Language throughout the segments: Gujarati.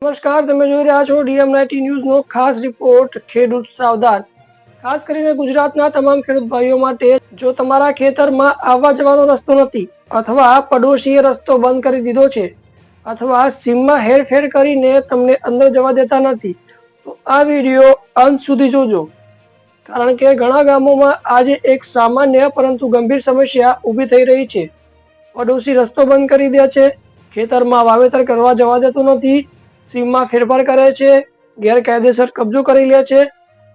નમસ્કાર, તમે જોઈ રહ્યા છો DM90 ન્યૂઝનો ખાસ રિપોર્ટ ખેડૂત સાવધાન. ખાસ કરીને ગુજરાતના તમામ ખેડૂત ભાઈઓ માટે, જો તમારા ખેતરમાં આવવા જવાનો રસ્તો નથી અથવા પડોશીએ રસ્તો બંધ કરી દીધો છે અથવા સીમમાં હેરફેર કરીને તમને અંદર જવા દેતા નથી, તો આ વિડીયો અંત સુધી જોજો. કારણ કે ઘણા ગામોમાં આજે એક સામાન્ય પરંતુ ગંભીર સમસ્યા ઊભી થઈ રહી છે. પડોશી રસ્તો બંધ કરી દે છે, ખેતરમાં વાવેતર કરવા જવા દેતું નથી, સીમમાં ફેરફાર કરે છે, ગેરકાયદેસર કબજો કરી લે છે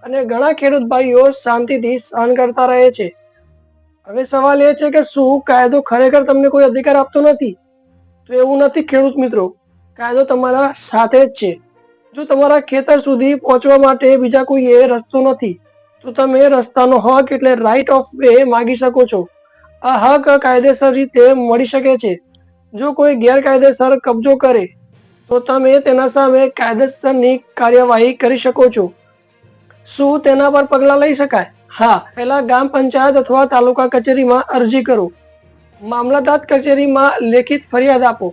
અને ઘણા ખેડૂત ભાઈઓ શાંતિથી સહન કરતા રહે છે. હવે સવાલ એ છે કે શું કાયદો ખરેખર તમને કોઈ અધિકાર આપતો નથી? તો એવું નથી ખેડૂત મિત્રો, કાયદો તમારા સાથે જ છે. જો તમારા ખેતર સુધી પહોંચવા માટે બીજા કોઈએ રસ્તો નથી, તો તમે રસ્તાનો હક એટલે રાઇટ ઓફ વે માંગી શકો છો. આ હક કાયદેસર રીતે મળી શકે છે. જો કોઈ ગેરકાયદેસર કબજો કરે તો તમે તેના સામે કાયદેસરની કાર્યવાહી કરી શકો છો. શું તેના પર પગલાં લઈ શકાય? હા, પહેલા ગ્રામ પંચાયત અથવા તાલુકા કચેરીમાં અરજી કરો. મામલતદાર કચેરીમાં લેખિત ફરિયાદ આપો.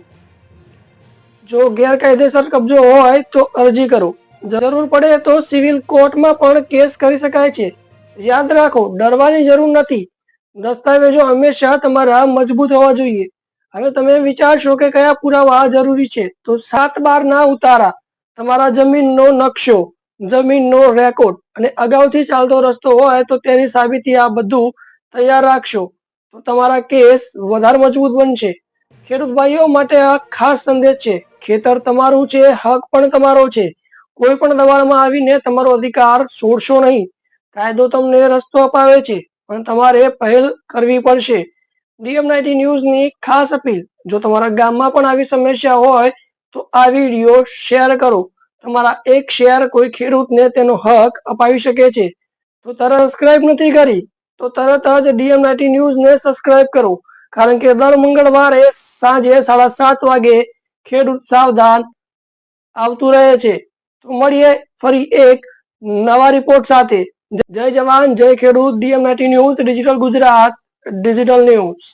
જો ગેરકાયદેસર કબજો હોય તો અરજી કરો. જરૂર પડે તો સિવિલ કોર્ટમાં પણ કેસ કરી શકાય છે. યાદ રાખો, ડરવાની જરૂર નથી. દસ્તાવેજો હંમેશા તમારા મજબૂત હોવા જોઈએ. હવે તમે વિચારશો કે કયા પુરાવા જરૂરી છે, તો 7/12 ઉતારા, તમારા જમીનનો નકશો, જમીનનો રેકોર્ડ અને અગાઉથી ચાલતો રસ્તો હોય તો તેની સાબિતી, આ બધું તૈયાર રાખશો તો તમારા કેસ વધારે મજબૂત બનશે. ખેડૂત ભાઈઓ માટે આ ખાસ સંદેશ છે. ખેતર તમારું છે, હક પણ તમારો છે. કોઈ પણ દબાણમાં આવીને તમારો અધિકાર છોડશો નહીં. કાયદો તમને રસ્તો અપાવે છે, પણ તમારે પહેલ કરવી પડશે. DM90 ન્યૂઝની ખાસ અપીલ, જો તમારા ગામમાં પણ આવી સમસ્યા હોય તો આ વિડીયો શેર કરો. તમારા એક શેર કોઈ ખેડૂતને તેનો હક અપાવી શકે છે. તો તરત સબસ્ક્રાઇબ નથી કરી તો તરત જ DM90 ન્યૂઝને સબસ્ક્રાઇબ કરો. કારણ કે દર મંગળવારે સાંજે 7:30 વાગે ખેડૂત સાવધાન આવતું રહે છે. તો મળીએ ફરી એક નવા રિપોર્ટ સાથે. જય જવાન, જય ખેડૂત. DM90 news, digital Gujarat, digital news.